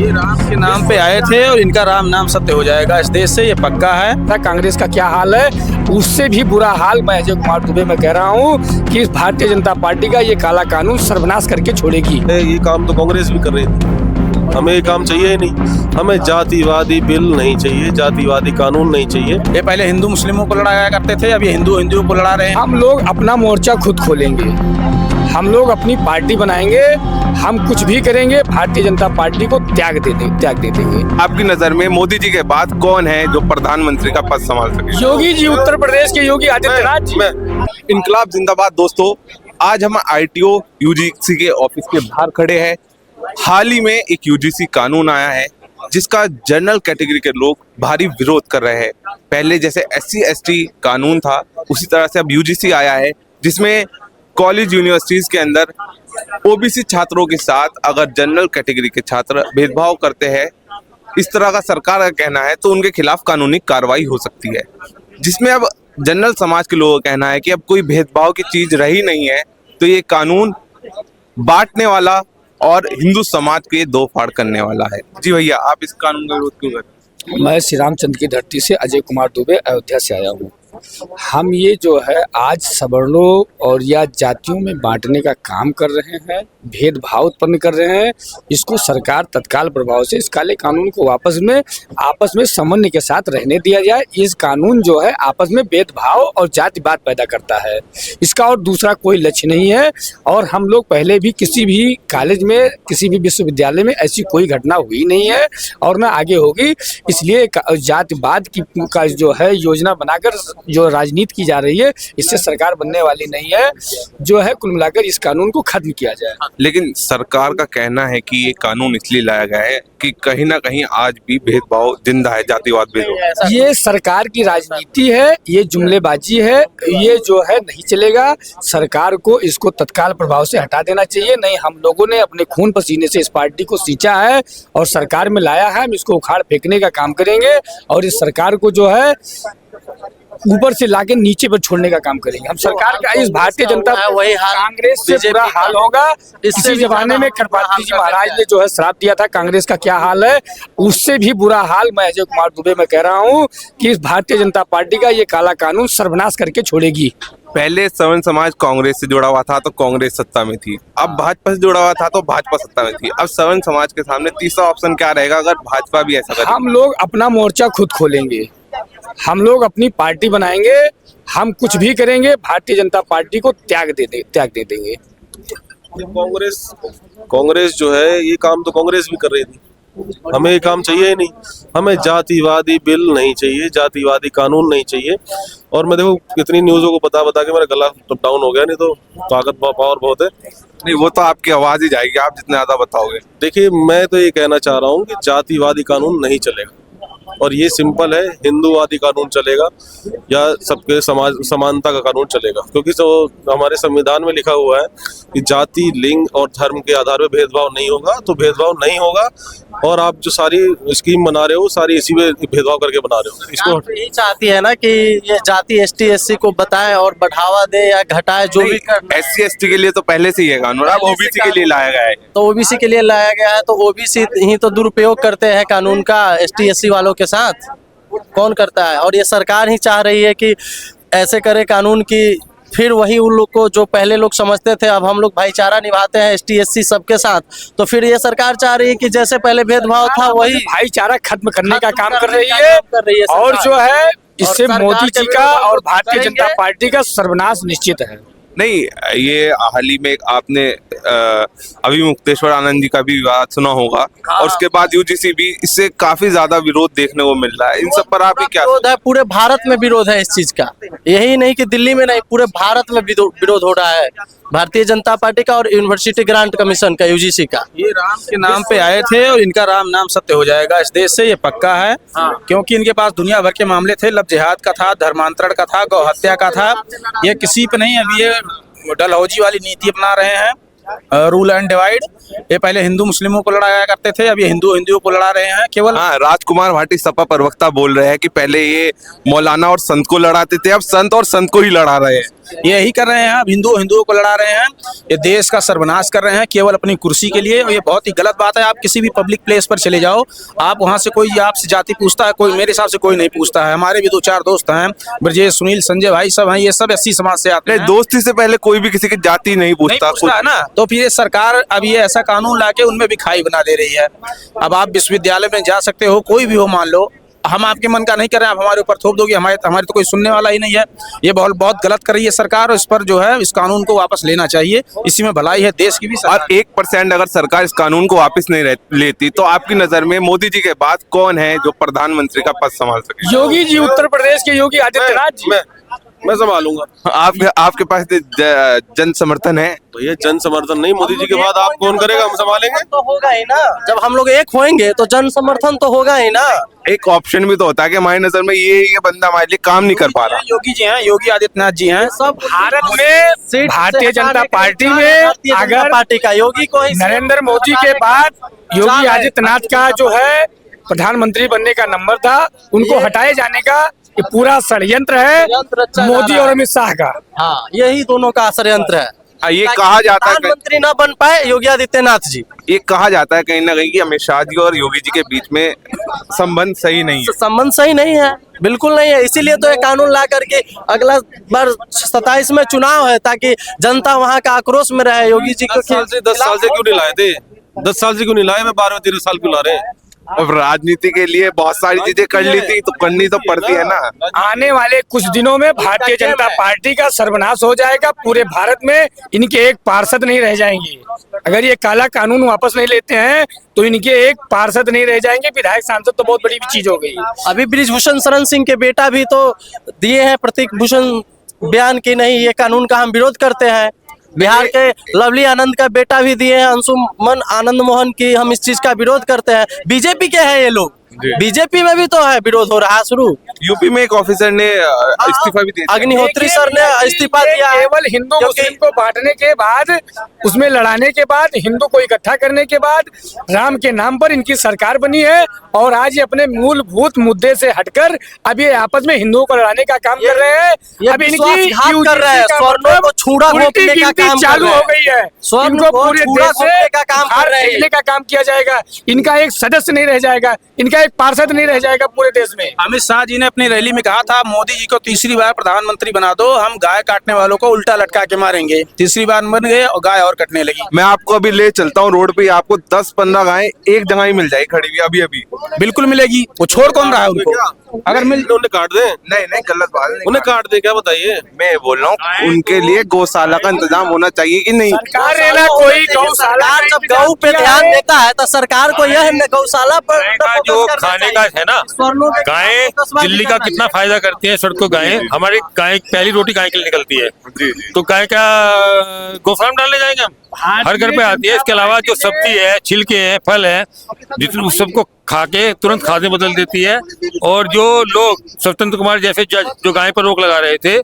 ये राम के नाम पे आए थे और इनका राम नाम सत्य हो जाएगा इस देश से, ये पक्का है। कांग्रेस का क्या हाल है, उससे भी बुरा हाल मैं अजय कुमार दुबे में कह रहा हूँ कि भारतीय जनता पार्टी का ये काला कानून सर्वनाश करके छोड़ेगी। ये काम तो कांग्रेस भी कर रही थी, हमें ये काम चाहिए ही नहीं। हमें जातिवादी बिल नहीं चाहिए, जातिवादी कानून नहीं चाहिए। ये पहले हिंदू मुस्लिमों को लड़ाया करते थे, अब ये हिंदू हिंदुओं को लड़ा रहे हैं। हम लोग अपना मोर्चा खुद खोलेंगे, हम लोग अपनी पार्टी बनाएंगे, हम कुछ भी करेंगे, भारतीय जनता पार्टी को त्याग दे देंगे। आपकी नजर में मोदी जी के बाद कौन है जो प्रधानमंत्री का पद संभाल सके? योगी जी, उत्तर प्रदेश के योगी आदित्यनाथ जी। इनकलाब जिंदाबाद। दोस्तों, आज हम आईटीओ यूजीसी के ऑफिस के बाहर खड़े हैं। हाल ही में एक यूजीसी कानून आया है जिसका जनरल कैटेगरी के लोग भारी विरोध कर रहे हैं। पहले जैसे एससी एसटी कानून था, उसी तरह से अब यूजीसी आया है जिसमें कॉलेज यूनिवर्सिटीज के अंदर ओबीसी छात्रों के साथ अगर जनरल कैटेगरी के छात्र भेदभाव करते हैं, इस तरह का सरकार का कहना है, तो उनके खिलाफ कानूनी कार्रवाई हो सकती है। जिसमें अब जनरल समाज के लोगों का कहना है कि अब कोई भेदभाव की चीज रही नहीं है, तो ये कानून बांटने वाला और हिंदू समाज के दो फाड़ करने वाला है। जी भैया, आप इस कानून का विरोध क्यों करते हैं? मैं श्री रामचंद्र की धरती से अजय कुमार दुबे अयोध्या से आया हूँ। हम ये जो है आज सवर्णों और या जातियों में बांटने का काम कर रहे हैं, भेदभाव उत्पन्न कर रहे हैं। इसको सरकार तत्काल प्रभाव से इस काले कानून को आपस में समन्वय के साथ रहने दिया जाए। इस कानून जो है आपस में भेदभाव और जातिवाद पैदा करता है, इसका और दूसरा कोई लक्ष्य नहीं है। और हम लोग पहले भी किसी भी कॉलेज में, किसी भी विश्वविद्यालय में ऐसी कोई घटना हुई नहीं है और न आगे होगी। इसलिए जातिवाद का जो है योजना बनाकर जो राजनीति की जा रही है, इससे सरकार बनने वाली नहीं है। जो है कुल मिलाकर इस कानून को खत्म किया जाए। लेकिन सरकार का कहना है कि ये कानून इसलिए लाया गया है कि कहीं ना कहीं आज भी भेदभाव जिंदा है, जातिवाद भेदभाव। ये सरकार की राजनीति है, ये जुमलेबाजी है, ये जो है नहीं चलेगा। सरकार को इसको तत्काल प्रभाव से हटा देना चाहिए। नहीं, हम लोगों ने अपने खून पसीने से इस पार्टी को सींचा है और सरकार में लाया है। हम इसको उखाड़ फेंकने का काम करेंगे और इस सरकार को जो है ऊपर से लाके नीचे पर छोड़ने का काम करेंगे। हम सरकार का इस भारतीय जनता वही हाल कांग्रेस से बुरा हाल होगा। इसी जमाने में कृपाल जी महाराज ने जो है श्राप दिया था, कांग्रेस का क्या हाल है, उससे भी बुरा हाल मैं अजय कुमार दुबे में कह रहा हूँ कि इस भारतीय जनता पार्टी का ये काला कानून सर्वनाश करके छोड़ेगी। पहले सवर्ण समाज कांग्रेस से जुड़ा हुआ था तो कांग्रेस सत्ता में थी, अब भाजपा से जुड़ा हुआ था तो भाजपा सत्ता में थी। अब सवर्ण समाज के सामने तीसरा ऑप्शन क्या रहेगा अगर भाजपा भी ऐसा करे? हम लोग अपना मोर्चा खुद खोलेंगे, हम लोग अपनी पार्टी बनाएंगे, हम कुछ भी करेंगे, भारतीय जनता पार्टी को त्याग दे देंगे। कांग्रेस जो है ये काम तो कांग्रेस भी कर रही थी, हमें ये काम चाहिए ही नहीं। हमें जातिवादी बिल नहीं चाहिए, जातिवादी कानून नहीं चाहिए। और मैं देखो कितनी न्यूज़ों को बता के मेरा गला डाउन हो गया, नहीं तो ताकत पावर बहुत है। नहीं, वो तो आपकी आवाज ही जाएगी, आप जितने ज्यादा बताओगे। देखिए, मैं तो ये कहना चाह रहा हूँ कि जातिवादी कानून नहीं चलेगा और ये सिंपल है, हिंदूवादी कानून चलेगा या सबके समानता का कानून चलेगा। क्योंकि जो हमारे संविधान में लिखा हुआ है कि जाति, लिंग और धर्म के आधार पर भेदभाव नहीं होगा, तो भेदभाव नहीं होगा। और आप जो सारी स्कीम बना रहे हो, सारी इसी में भेदभाव करके बना रहे हो। इसको यही चाहती है ना कि ये जाति एसटी एससी को बताएं और बढ़ावा दे या घटाए, जो भी करना। एससी एसटी के लिए तो पहले से ही है कानून, अब ओबीसी के लिए लाया गया है। तो ओबीसी के लिए लाया गया है, तो ओबीसी ही तो दुरुपयोग करते हैं कानून का एसटी एससी वालों के साथ। कौन करता है? और ये सरकार ही चाह रही है कि ऐसे करे कानून की फिर वही उन लोग को जो पहले लोग समझते थे, अब हम लोग भाईचारा निभाते हैं एसटी एससी सबके साथ, तो फिर ये सरकार चाह रही है कि जैसे पहले भेदभाव था वही भाईचारा खत्म करने का काम कर रही है। और जो है इससे मोदी जी का और भारतीय जनता पार्टी का सर्वनाश निश्चित है। नहीं, ये हाल ही में आपने अभी मुक्तेश्वर आनंद जी का भी विवाद सुना होगा, और उसके बाद यूजीसी भी, इससे काफी ज्यादा विरोध देखने को मिल रहा है। इन सब पर आप क्या? विरोध है, पूरे भारत में विरोध है इस चीज का। यही नहीं कि दिल्ली में नहीं, पूरे भारत में विरोध हो रहा है भारतीय जनता पार्टी का और यूनिवर्सिटी ग्रांट कमीशन का, यूजीसी का। ये राम के नाम पे आए थे और इनका राम नाम सत्य हो जाएगा इस देश से, ये पक्का है। क्योंकि इनके पास दुनिया भर के मामले थे, लव जिहाद का था, धर्मांतरण का था, गौ हत्या का था। ये किसी पे नहीं, अभी ये डलहौजी वाली नीति अपना रहे हैं, रूल एंड डिवाइड। ये पहले हिंदू मुस्लिमों को लड़ाया करते थे, अब ये हिंदू हिंदुओं को लड़ा रहे हैं केवल। हाँ, राजकुमार भाटी सपा प्रवक्ता बोल रहे हैं कि पहले ये मौलाना और संत को लड़ाते थे, अब संत और संत को ही लड़ा रहे हैं। ये यही कर रहे हैं। अब हिंदुओं को लड़ा रहे हैं, ये देश का सर्वनाश कर रहे हैं केवल अपनी कुर्सी के लिए, और ये बहुत ही गलत बात है। आप किसी भी पब्लिक प्लेस पर चले जाओ, आप वहाँ से कोई आपसे जाति पूछता है, कोई मेरे हिसाब से कोई नहीं पूछता है। हमारे भी 2-4 दोस्त हैं, ब्रजेश, सुनील, संजय भाई सब हैं, ये सब एससी समाज से आते हैं। दोस्ती से पहले कोई भी किसी की जाति नहीं पूछता है ना। तो फिर ये सरकार अब ये ऐसा कानून लाके उनमें भी खाई बना दे रही है। अब आप विश्वविद्यालय में जा सकते हो, कोई भी हो, मान लो हम आपके मन का नहीं कर रहे हैं, आप हमारे ऊपर थोप दोगे, हमारे तो कोई सुनने वाला ही नहीं है। ये बहुत गलत कर रही है सरकार, और इस पर जो है इस कानून को वापस लेना चाहिए। इसी में भलाई है देश की भी। और 1% अगर सरकार इस कानून को वापस नहीं लेती तो आपकी नजर में मोदी जी के बाद कौन है जो प्रधानमंत्री का पद संभाल सके? योगी जी, उत्तर प्रदेश के योगी आदित्यनाथ जी। मैं संभालूंगा। आपके पास जन समर्थन है? तो ये जन समर्थन नहीं, मोदी जी के बाद आप कौन करेगा? हम संभालेंगे। तो होगा ही ना, जब हम लोग एक होंगे तो जन समर्थन तो होगा ही ना। एक ऑप्शन भी तो होता है कि हमारी नजर में ये बंदा हमारे लिए काम नहीं कर पा रहा। योगी जी हैं, योगी आदित्यनाथ जी हैं। सब भारत में भारतीय जनता पार्टी में अगर पार्टी का योगी को ही नरेंद्र मोदी के बाद योगी आदित्यनाथ का जो है प्रधानमंत्री बनने का नंबर था, उनको हटाए जाने का ये पूरा षड्यंत्र है मोदी और अमित शाह का। हाँ, यही दोनों का षड्यंत्र है। ये कहा जाता है प्रधानमंत्री न बन पाए योगी आदित्यनाथ जी। ये कहा जाता है कहीं ना कहीं कि अमित शाह जी और योगी जी के बीच में संबंध सही नहीं है। संबंध सही नहीं है, बिल्कुल नहीं है। इसीलिए तो ये कानून ला करके अगला बार 27 में चुनाव है, ताकि जनता वहाँ का आक्रोश में रहे। योगी जी को 10 साल से क्यों नहीं लाए थे? 10 साल से क्यों नहीं लाए? मैं 12-13 साल क्यों ला रहे हैं? अब राजनीति के लिए बहुत सारी चीजें कर ली थी तो करनी तो पड़ती है ना। आने वाले कुछ दिनों में भारतीय जनता पार्टी का सर्वनाश हो जाएगा। पूरे भारत में इनके एक पार्षद नहीं रह जाएंगे। अगर ये काला कानून वापस नहीं लेते हैं तो इनके एक पार्षद नहीं रह जाएंगे। विधायक सांसद तो बहुत बड़ी चीज हो गई। अभी बृजभूषण शरण सिंह के बेटा भी तो दिए हैं प्रतीक भूषण बयान की नहीं ये कानून का हम विरोध करते हैं। बिहार के लवली आनंद का बेटा भी दिए हैं अंशुमन आनंद मोहन की, हम इस चीज का विरोध करते हैं। बीजेपी के हैं ये लोग, बीजेपी में भी तो है विरोध हो रहा है शुरू। यूपी में एक ऑफिसर ने इस्तीफा भी दिया, अग्निहोत्री सर ने इस्तीफा दिया है। केवल हिंदू मुस्लिम को बांटने के बाद, उसमें लड़ाने के बाद, हिंदू को इकट्ठा करने के बाद राम के नाम पर इनकी सरकार बनी है। और आज ये अपने मूलभूत मुद्दे से हटकर अब ये आपस में हिंदुओं को लड़ाने का काम कर रहे हैं। अब इनकी कर रहे हैं, स्वर्णों को छुड़ा घोंपने का काम चालू हो गई है। स्वर्ण को पूरे छुड़ा देश से घोंपने का काम कर रहे हैं। का काम किया जाएगा। इनका एक सदस्य नहीं रह जाएगा, इनका एक पार्षद नहीं रह जाएगा पूरे देश में। अमित शाह जी ने अपनी रैली में कहा था मोदी जी को तीसरी बार प्रधानमंत्री बना दो, हम गाय काटने वालों को उल्टा लटका के मारेंगे। तीसरी बार बन गए और गाय और कटने लगी। मैं आपको अभी ले चलता हूँ रोड पे, आपको 10-15 गायें एक जगह ही मिल जाएगी खड़ी हुई अभी अभी। बिल्कुल मिलेगी, वो छोड़ कौन रहा है उनको? अगर मिल तो उन्हें काट दें। नहीं गलत बात नहीं, उन्हें काट दे, क्या बताइए? मैं बोल रहा हूँ उनके लिए गौशाला का इंतजाम होना चाहिए कि नहीं? सरकार ना कोई गौशाला, जब गौ पे ध्यान देता है तो सरकार को यह गौशाला पर जो खाने का है ना, गायें दिल्ली का कितना फायदा करती है। सड़कों गायें, हमारी गाय पहली रोटी गाय के लिए निकलती है। तो गाय क्या गौशाला में डालने जाएंगे हम? हर घर पे आती है। इसके अलावा जो सब्जी है, छिलके हैं, फल है, जितने उस सबको खा के तुरंत खाद में बदल देती है। और जो लोग स्वतंत्र कुमार जैसे जज जो गाय पर रोक लगा रहे थे,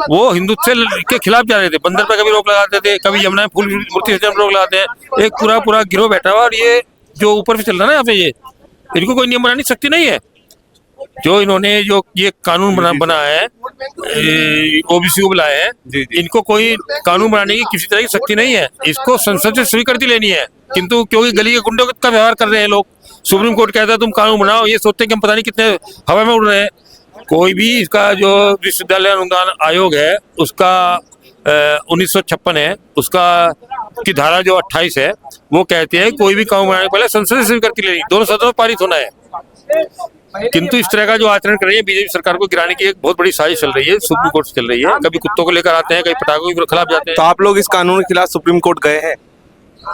वो हिंदुत्व के खिलाफ जा रहे थे। बंदर पर कभी रोक लगाते थे, कभी यमुना में फूल मूर्ति रोक लगाते हैं। एक पूरा गिरोह बैठा हुआ। और ये जो ऊपर से चल रहा है ना यहाँ पे, ये इनको कोई नियम बनाने की शक्ति नहीं है। जो इन्होंने जो ये कानून बना है, ओबीसी को बुलाए हैं, इनको कोई कानून बनाने की किसी तरह की शक्ति नहीं है। इसको संसद से स्वीकृति लेनी है, किंतु क्योंकि गली के गुंडों का व्यवहार कर रहे हैं लोग। सुप्रीम कोर्ट कहता है तुम कानून बनाओ, ये सोचते हैं कि हम पता नहीं कितने हवा में उड़ रहे हैं। कोई भी इसका जो विश्वविद्यालय अनुदान आयोग है उसका 1956 है, उसका की धारा जो 28 है वो कहती है कोई भी कानून बनाने के पहले संसद से स्वीकृति लेनी, दोनों सदनों में पारित होना है। किंतु इस तरह का जो आचरण कर रही है बीजेपी सरकार को गिराने की एक बहुत बड़ी साजिश चल रही है, सुप्रीम कोर्ट से चल रही है। कभी कुत्तों को लेकर आते हैं, कभी पटाखों के खिलाफ जाते हैं। तो आप लोग इस कानून के खिलाफ सुप्रीम कोर्ट गए हैं?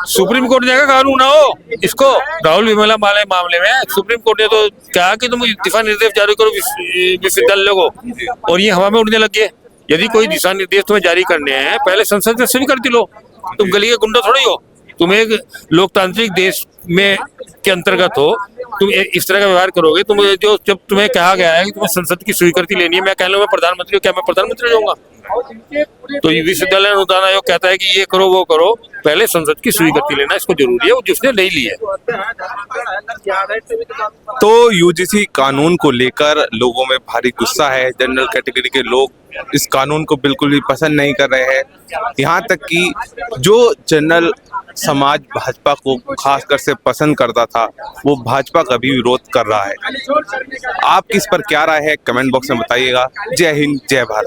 सुप्रीम कोर्ट ने कहा कानून ना हो इसको, राहुल विमला वाले मामले में सुप्रीम कोर्ट ने तो कहा कि तुम दिशा निर्देश जारी करो विश्वविद्यालय को, और ये हवा में उड़ने लग गए। यदि कोई दिशा निर्देश तुम्हें जारी करने हैं, पहले संसद से स्वीकृति लो। तुम गली के गुंडा थोड़ी हो, तुम एक लोकतांत्रिक देश में के अंतर्गत हो, तुम इस तरह का व्यवहार करोगे। तुम जो जब तुम्हें कहा गया है कि तुम्हें संसद की स्वीकृति लेनी है, मैं कह लूँ मैं प्रधानमंत्री हूँ, क्या मैं प्रधानमंत्री रहूंगा? तो ये विश्वविद्यालय अनुदान आयोग कहता है कि ये करो वो करो, पहले संसद की स्वीकृति लेना इसको जरूरी है, वो जिसने नहीं ली है। तो यूजीसी कानून को लेकर लोगों में भारी गुस्सा है। जनरल कैटेगरी के लोग इस कानून को बिल्कुल भी पसंद नहीं कर रहे हैं। यहाँ तक कि जो जनरल समाज भाजपा को खासकर से पसंद करता था, वो भाजपा का भी विरोध कर रहा है। आपकी इस पर क्या राय है, कमेंट बॉक्स में बताइएगा। जय हिंद, जय भारत।